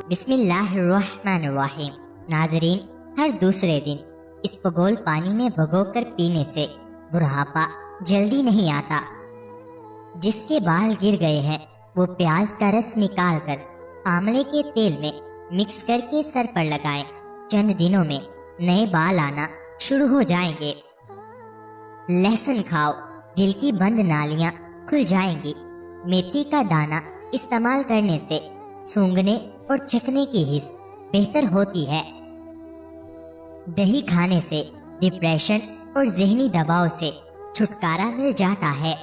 بسم اللہ الرحمن الرحیم۔ ناظرین، ہر دوسرے دن اس پگول پانی میں بھگو کر پینے سے بڑھاپا جلدی نہیں آتا۔ جس کے بال گر گئے ہیں وہ پیاز کا رس نکال کر آملے کے تیل میں مکس کر کے سر پر لگائیں، چند دنوں میں نئے بال آنا شروع ہو جائیں گے۔ لہسن کھاؤ، دل کی بند نالیاں کھل جائیں گی۔ میتھی کا دانہ استعمال کرنے سے سونگھنے اور چکھنے کی حس بہتر ہوتی ہے۔ دہی کھانے سے ڈپریشن اور ذہنی دباؤ سے چھٹکارا مل جاتا ہے۔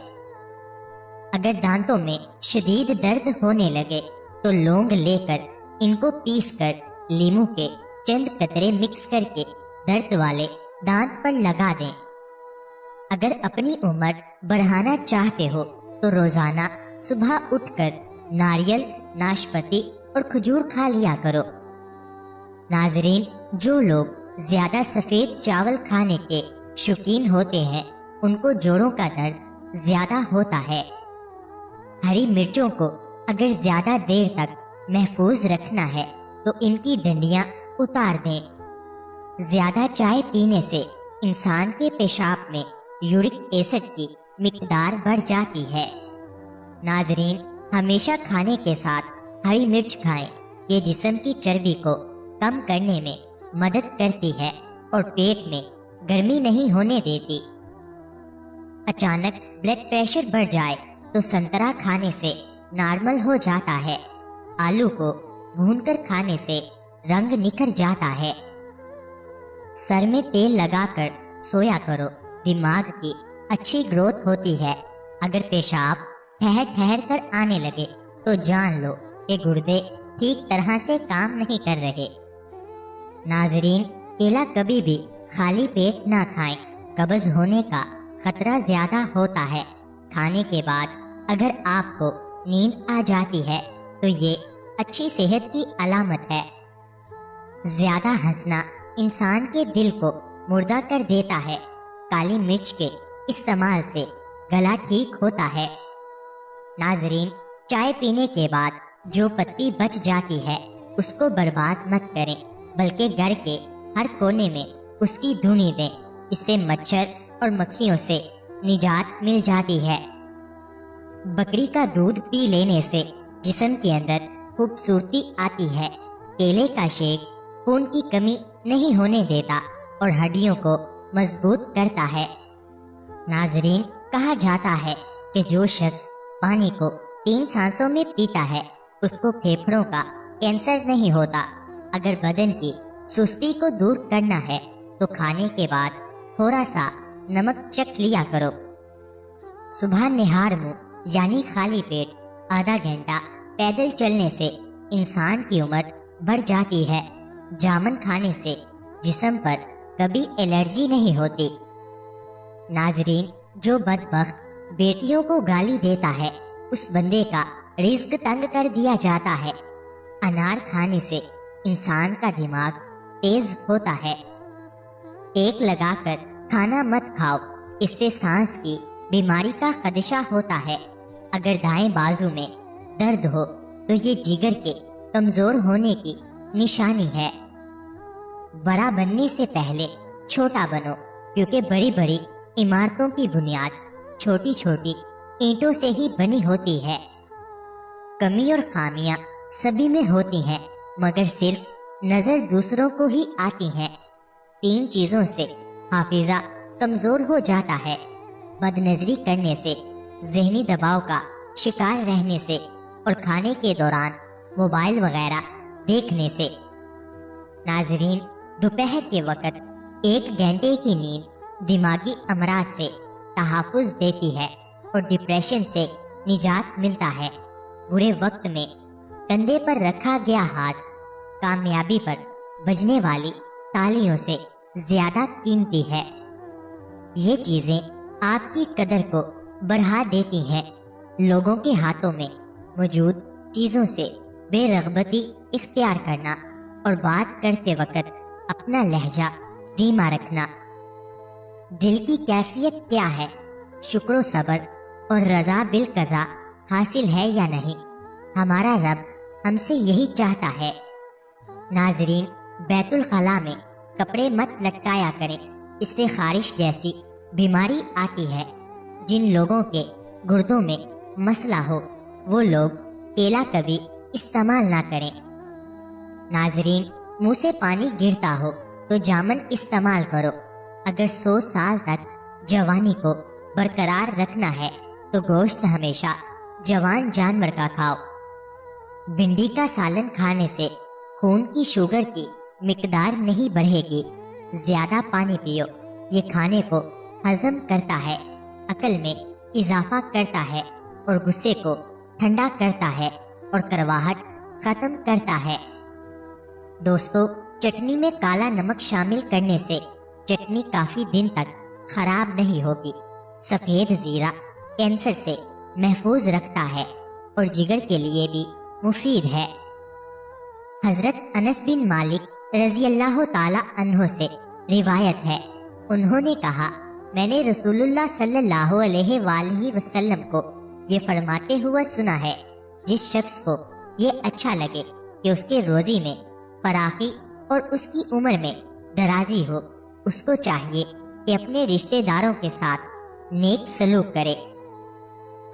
اگر دانتوں میں شدید درد ہونے لگے تو لونگ لے کر ان کو پیس کر لیموں کے چند قطرے مکس کر کے درد والے دانت پر لگا دیں۔ اگر اپنی عمر بڑھانا چاہتے ہو تو روزانہ صبح اٹھ کر ناریل، ناشپاتی اور کھجور کھا لیا کرو۔ ناظرین، جو لوگ زیادہ سفید چاول کھانے کے شوقین ہوتے ہیں ان کو جوڑوں کا درد زیادہ ہوتا ہے۔ ہری مرچوں کو اگر زیادہ دیر تک محفوظ رکھنا ہے تو ان کی ڈنڈیاں اتار دیں۔ زیادہ چائے پینے سے انسان کے پیشاب میں یورک ایسڈ کی مقدار بڑھ جاتی ہے۔ ناظرین، ہمیشہ کھانے کے ساتھ ہری مرچ کھائیں۔ یہ جسم کی چربی کو کم کرنے میں مدد کرتی ہے اور پیٹ میں گرمی نہیں ہونے دیتی۔ اچانک بلڈ پریشر بڑھ جائے تو سنترا کھانے سے نارمل ہو جاتا ہے۔ آلو کو بھون کر کھانے سے رنگ نکھر جاتا ہے۔ سر میں تیل لگا کر سویا کرو، دماغ کی اچھی گروتھ ہوتی ہے۔ اگر پیشاب ٹھہر ٹھہر کر آنے لگے تو جان لو کہ گردے ٹھیک طرح سے کام نہیں کر رہے۔ ناظرین، کیلا کبھی بھی خالی پیٹ نہ کھائیں، قبض ہونے کا خطرہ زیادہ ہوتا ہے۔ کھانے کے بعد اگر آپ کو نیند آ جاتی ہے تو یہ اچھی صحت کی علامت ہے۔ زیادہ ہنسنا انسان کے دل کو مردہ کر دیتا ہے۔ کالی مرچ کے استعمال سے گلا ٹھیک ہوتا ہے۔ ناظرین، چائے پینے کے بعد جو پتی بچ جاتی ہے اس کو برباد مت کریں، بلکہ گھر کے ہر کونے میں اس کی دھنی دیں۔ اس سے مچھر اور مکھیوں سے نجات مل جاتی ہے۔ بکری کا دودھ پی لینے سے جسم کے اندر خوبصورتی آتی ہے۔ کیلے کا شیک خون کی کمی نہیں ہونے دیتا اور ہڈیوں کو مضبوط کرتا ہے۔ ناظرین، کہا جاتا ہے کہ جو شخص پانی کو 3 سانسوں میں پیتا ہے اس کو پھیپھڑوں کا کینسر نہیں ہوتا۔ اگر بدن کی سستی کو دور کرنا ہے تو کھانے کے بعد تھوڑا سا نمک چکھ لیا کرو۔ صبح نہار منہ یعنی خالی پیٹ آدھا گھنٹہ پیدل چلنے سے انسان کی عمر بڑھ جاتی ہے۔ جامن کھانے سے جسم پر کبھی الرجی نہیں ہوتی۔ ناظرین، جو بدبخت بیٹیوں کو گالی دیتا ہے اس بندے کا رزق تنگ کر دیا جاتا ہے۔ انار کھانے سے انسان کا دماغ تیز ہوتا ہے۔ ٹیک لگا کر کھانا مت کھاؤ، اس سے سانس کی بیماری کا خدشہ ہوتا ہے۔ اگر دائیں بازو میں درد ہو تو یہ جگر کے کمزور ہونے کی نشانی ہے۔ بڑا بننے سے پہلے چھوٹا بنو، کیونکہ بڑی بڑی عمارتوں کی بنیاد چھوٹی چھوٹی اینٹوں سے ہی بنی ہوتی ہے۔ کمی اور خامیاں سبھی میں ہوتی ہیں، مگر صرف نظر دوسروں کو ہی آتی ہیں۔ 3 چیزوں سے حافظہ کمزور ہو جاتا ہے: بد نظری کرنے سے، ذہنی دباؤ کا شکار رہنے سے اور کھانے کے دوران موبائل وغیرہ دیکھنے سے۔ ناظرین، دوپہر کے وقت 1 گھنٹے کی نیند دماغی امراض سے تحفظ دیتی ہے اور ڈپریشن سے نجات ملتا ہے۔ برے وقت میں کندھے پر رکھا گیا ہاتھ کامیابی پر بجنے والی تالیوں سے زیادہ قیمتی ہے۔ یہ چیزیں آپ کی قدر کو بڑھا دیتی ہیں۔ لوگوں کے ہاتھوں میں موجود چیزوں سے بے رغبتی اختیار کرنا اور بات کرتے وقت اپنا لہجہ دھیما رکھنا۔ دل کی کیفیت کیا ہے؟ شکر و صبر اور رضا بالقضا حاصل ہے یا نہیں؟ ہمارا رب ہم سے یہی چاہتا ہے ناظرین، بیت الخلا میں کپڑے مت لٹکایا کریں، اس سے خارش جیسی بیماری آتی ہے۔ جن لوگوں کے گردوں میں مسئلہ ہو وہ لوگ کیلا کبھی استعمال نہ کریں۔ ناظرین، منہ سے پانی گرتا ہو تو جامن استعمال کرو۔ اگر 100 سال تک جوانی کو برقرار رکھنا ہے تو گوشت ہمیشہ جوان جانور کا کھاؤ۔ بھنڈی کا سالن کھانے سے خون کی شوگر کی مقدار نہیں بڑھے گی۔ زیادہ پانی پیو، یہ کھانے کو ہضم کرتا ہے، عقل میں اضافہ کرتا ہے اور غصے کو ٹھنڈا کرتا ہے اور کرواہٹ ختم کرتا ہے۔ دوستو، چٹنی میں کالا نمک شامل کرنے سے چٹنی کافی دن تک خراب نہیں ہوگی۔ سفید زیرہ کینسر سے محفوظ رکھتا ہے اور جگر کے لیے بھی مفید ہے۔ حضرت انس بن مالک رضی اللہ تعالی عنہ سے روایت ہے، انہوں نے کہا، میں نے رسول اللہ صلی اللہ علیہ وآلہ وسلم کو یہ فرماتے ہوئے سنا ہے، جس شخص کو یہ اچھا لگے کہ اس کے روزی میں فراخی اور اس کی عمر میں درازی ہو، اس کو چاہیے کہ اپنے رشتہ داروں کے ساتھ نیک سلوک کرے۔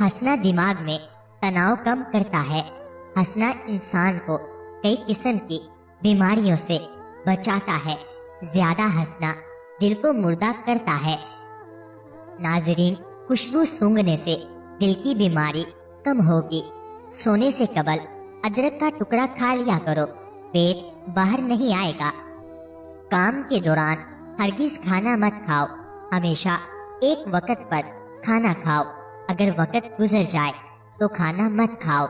ہنسنا دماغ میں تناؤ کم کرتا ہے۔ ہنسنا انسان کو کئی قسم کی بیماریوں سے بچاتا ہے۔ زیادہ ہنسنا دل کو مردہ کرتا ہے۔ ناظرین، خوشبو سونگھنے سے دل کی بیماری کم ہوگی۔ سونے سے قبل ادرک کا ٹکڑا کھا لیا کرو، پیٹ باہر نہیں آئے گا۔ کام کے دوران ہرگز کھانا مت کھاؤ، ہمیشہ ایک وقت پر کھانا کھاؤ۔ اگر وقت گزر جائے تو کھانا مت کھاؤ۔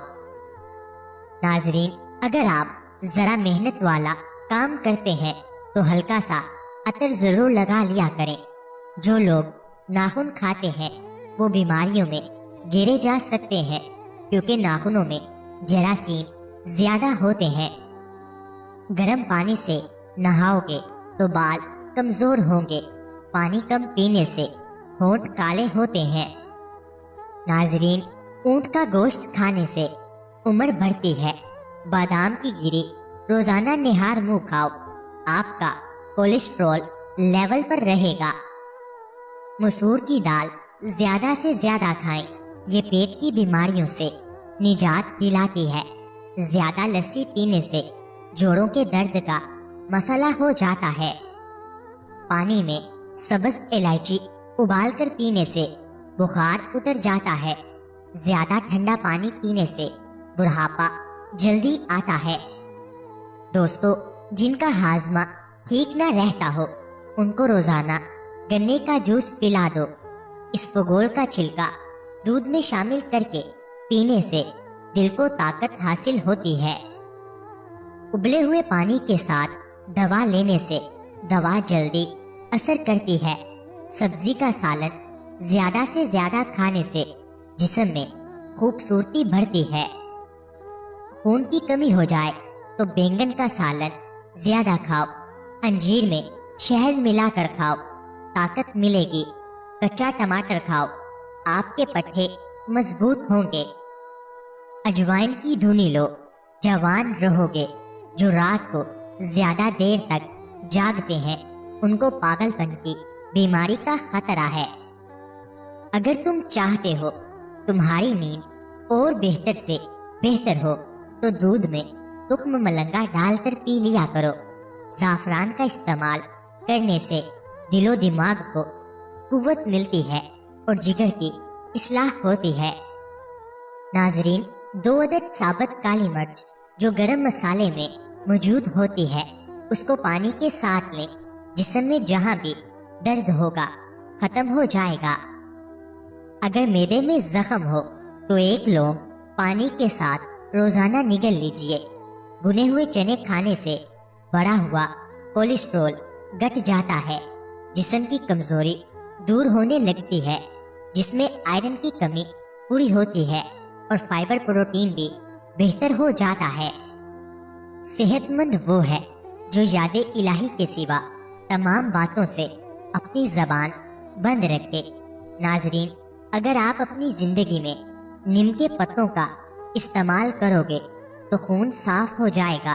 ناظرین، اگر آپ ذرا محنت والا کام کرتے ہیں تو ہلکا سا عطر ضرور لگا لیا کریں۔ جو لوگ ناخن کھاتے ہیں وہ بیماریوں میں گرے جا سکتے ہیں، کیونکہ ناخنوں میں جراثیم زیادہ ہوتے ہیں۔ گرم پانی سے نہاؤ گے تو بال کمزور ہوں گے۔ پانی کم پینے سے ہونٹ کالے ہوتے ہیں۔ ناظرین، اونٹ کا گوشت کھانے سے عمر بڑھتی ہے۔ بادام کی گری روزانہ نہار منہ کھاؤ، آپ کا کولیسٹرول لیول پر رہے گا۔ مسور کی دال زیادہ سے زیادہ کھائیں، یہ پیٹ کی بیماریوں سے نجات دلاتی ہے۔ زیادہ لسی پینے سے جوڑوں کے درد کا مسئلہ ہو جاتا ہے۔ پانی میں سبز الائچی ابال کر پینے سے بخار اتر جاتا ہے۔ زیادہ ٹھنڈا پانی پینے سے بڑھاپا جلدی آتا ہے۔ دوستو، جن کا ہاضمہ ٹھیک نہ رہتا ہو ان کو روزانہ گنے کا جوس پلا دو۔ اسپغول کا چھلکا دودھ میں شامل کر کے پینے سے دل کو طاقت حاصل ہوتی ہے۔ ابلے ہوئے پانی کے ساتھ دوا لینے سے دوا جلدی اثر کرتی ہے۔ سبزی کا سالن زیادہ سے زیادہ کھانے سے جسم میں خوبصورتی بڑھتی ہے۔ خون کی کمی ہو جائے تو بینگن کا سالن زیادہ کھاؤ۔ انجیر میں شہد ملا کر کھاؤ، طاقت ملے گی۔ کچا ٹماٹر کھاؤ، آپ کے پٹھے مضبوط ہوں گے۔ اجوائن کی دھنی لو، جوان رہو گے۔ جو رات کو زیادہ دیر تک جاگتے ہیں ان کو پاگل پن کی بیماری کا خطرہ ہے۔ اگر تم چاہتے ہو تمہاری نیند اور بہتر سے بہتر ہو تو دودھ میں تخم ملنگا ڈال کر پی لیا کرو۔ زعفران کا استعمال کرنے سے دل و دماغ کو قوت ملتی ہے اور جگر کی اصلاح ہوتی ہے۔ ناظرین، 2 عدد ثابت کالی مرچ جو گرم مسالے میں موجود ہوتی ہے اس کو پانی کے ساتھ لیں۔ جسم میں جہاں بھی درد ہوگا ختم ہو جائے گا۔ اگر معدے میں زخم ہو تو 1 لونگ پانی کے ساتھ روزانہ نگل لیجئے۔ بھنے ہوئے چنے کھانے سے بڑھا ہوا کولیسٹرول گٹ جاتا ہے۔ جسم کی کمزوری دور ہونے لگتی ہے۔ جس میں آئرن کی کمی پوری ہوتی ہے اور فائبر پروٹین بھی بہتر ہو جاتا ہے۔ صحت مند وہ ہے جو یاد الہی کے سوا تمام باتوں سے اپنی زبان بند رکھے۔ ناظرین، اگر آپ اپنی زندگی میں نیم کے پتوں کا استعمال کرو گے تو خون صاف ہو جائے گا،